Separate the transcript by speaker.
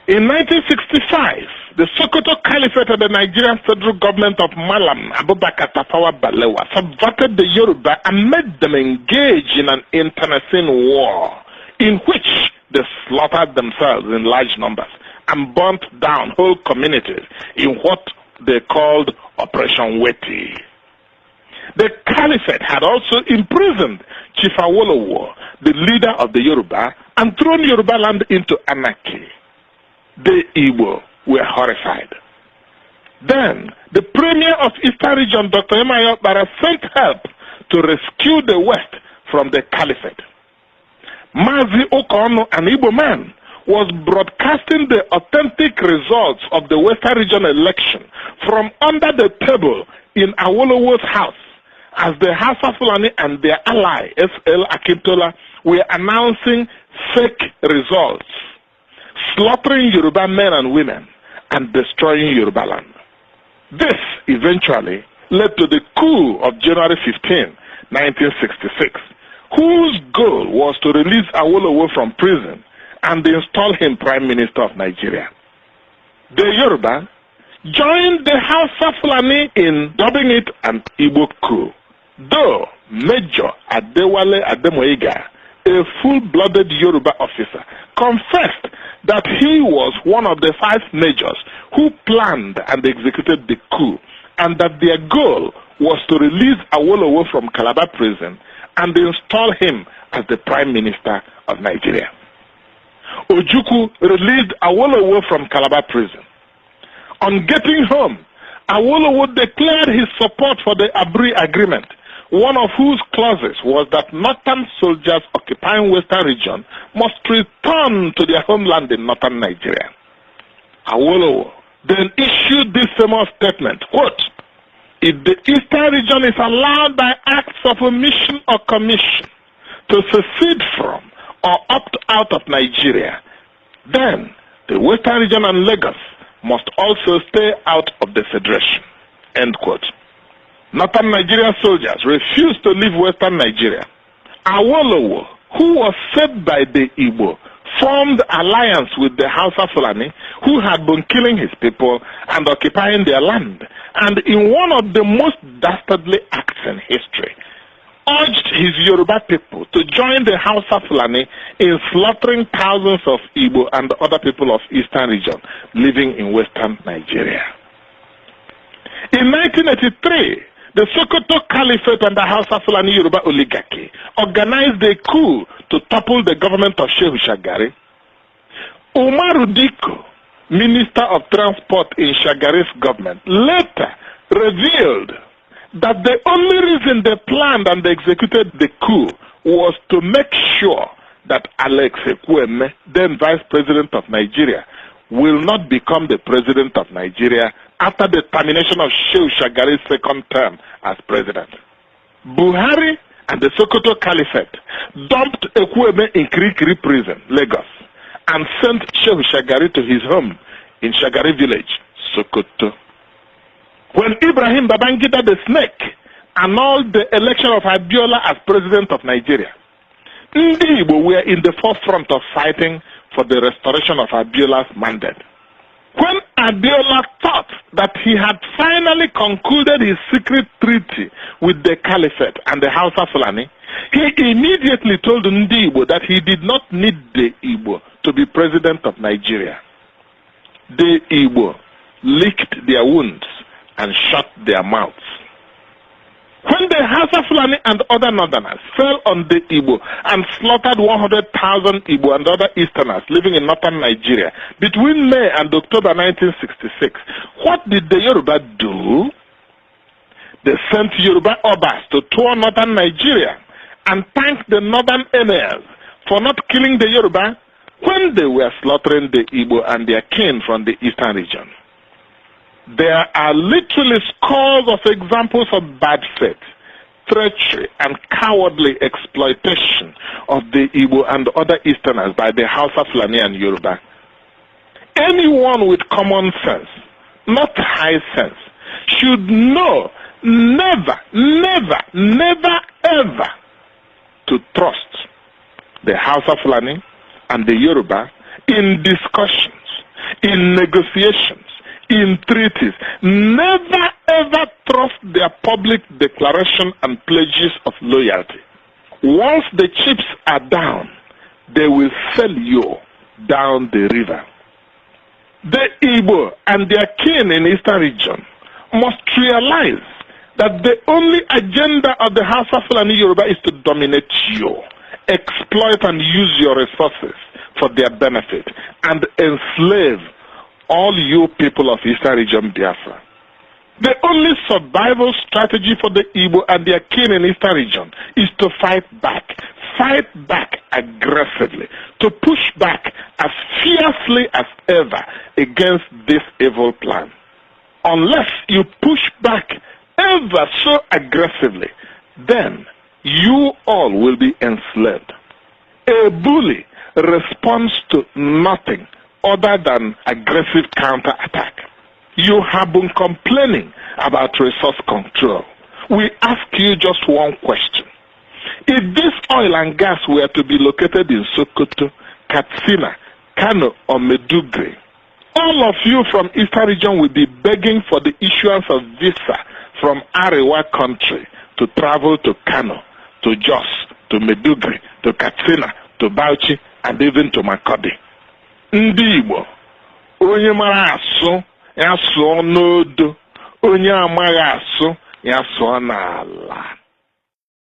Speaker 1: In 1965, the Sokoto Caliphate and the Nigerian federal government of Malam Abubakar Tafawa Balewa subverted the Yoruba and made them engage in an internecine war in which they slaughtered themselves in large numbers and burnt down whole communities in what they called Operation Weti. The Caliphate had also imprisoned Chief Awolowo, the leader of the Yoruba, and thrown Yoruba land into anarchy. The Igbo were horrified. Then, the Premier of Eastern Region, Dr. Emayo Bara, sent help to rescue the West from the Caliphate. Mazi Okono, an Igbo man, was broadcasting the authentic results of the Western Region election from under the table in Awolowo's house as the Hausa Fulani and their ally, S.L. Akintola, were announcing fake results, slaughtering Yoruba men and women, and destroying Yoruba land. This eventually led to the coup of January 15, 1966, whose goal was to release Awolowo from prison and install him Prime Minister of Nigeria. The Yoruba joined the Hausa Fulani in dubbing it an Igbo coup, though Major Adewale Ademoyiga, a full-blooded Yoruba officer, confessed that he was one of the 5 majors who planned and executed the coup, and that their goal was to release Awolowo from Calabar prison and install him as the Prime Minister of Nigeria. Ojukwu released Awolowo from Calabar prison. On getting home, Awolowo declared his support for the Abri Agreement, one of whose clauses was that northern soldiers occupying Western region must return to their homeland in northern Nigeria. Awolowo then issued this famous statement, quote, "If the Eastern region is allowed by acts of omission or commission to secede from or opt out of Nigeria, then the Western region and Lagos must also stay out of the Federation." End quote. Northern Nigerian soldiers refused to leave Western Nigeria. Awolowo, who was saved by the Igbo, formed alliance with the Hausa Fulani, who had been killing his people and occupying their land, and in one of the most dastardly acts in history, urged his Yoruba people to join the Hausa Fulani in slaughtering thousands of Igbo and other people of Eastern region living in Western Nigeria. In 1983, the Sokoto Caliphate and the Hausa Fulani Yoruba oligarchy organized a coup to topple the government of Shehu Shagari. Umaru Diko, Minister of Transport in Shagari's government, later revealed that the only reason they planned and executed the coup was to make sure that Alex Ekwueme, then Vice President of Nigeria, will not become the President of Nigeria after the termination of Shehu Shagari's second term as President. Buhari and the Sokoto Caliphate dumped Ekwueme in Kirikiri prison, Lagos, and sent Shehu Shagari to his home in Shagari village, Sokoto. When Ibrahim Babangida the Snake annulled the election of Abiola as President of Nigeria, Ndi Igbo were in the forefront of fighting for the restoration of Abiola's mandate. When Abiola thought that he had finally concluded his secret treaty with the Caliphate and the Hausa Fulani, he immediately told Ndi Igbo that he did not need the Igbo to be President of Nigeria. The Igbo licked their wounds and shut their mouths. When the Hausa Fulani and other northerners fell on the Igbo and slaughtered 100,000 Igbo and other Easterners living in northern Nigeria between May and October 1966, what did the Yoruba do? They sent Yoruba Obas to tour northern Nigeria and thanked the northern emirs for not killing the Yoruba when they were slaughtering the Igbo and their kin from the eastern region. There are literally scores of examples of bad faith, treachery, and cowardly exploitation of the Igbo and other Easterners by the Hausa Fulani and Yoruba. Anyone with common sense, not high sense, should know never, never, never, ever to trust the Hausa Fulani and the Yoruba in discussions, in negotiations, in treaties, never ever trust their public declaration and pledges of loyalty. Once the chips are down, they will sell you down the river. The Igbo and their kin in Eastern region must realize that the only agenda of the House of Fulani Yoruba is to dominate you, exploit and use your resources for their benefit, and enslave all you people of Eastern region Biafra. The only survival strategy for the Igbo and their kin in Eastern region is to fight back aggressively, to push back as fiercely as ever against this evil plan. Unless you push back ever so aggressively, then you all will be enslaved. A bully responds to nothing other than aggressive counterattack. You have been complaining about resource control. We ask you just one question. If this oil and gas were to be located in Sokoto, Katsina, Kano, or Meduguri, all of you from Eastern region will be begging for the issuance of visa from Arewa country to travel to Kano, to Jos, to Meduguri, to Katsina, to Bauchi, and even to Makodi. Ndị Igbo, onye mara asụ, ya sụọ n'odo, onye amaghị asụ, ya sụọ n'ala.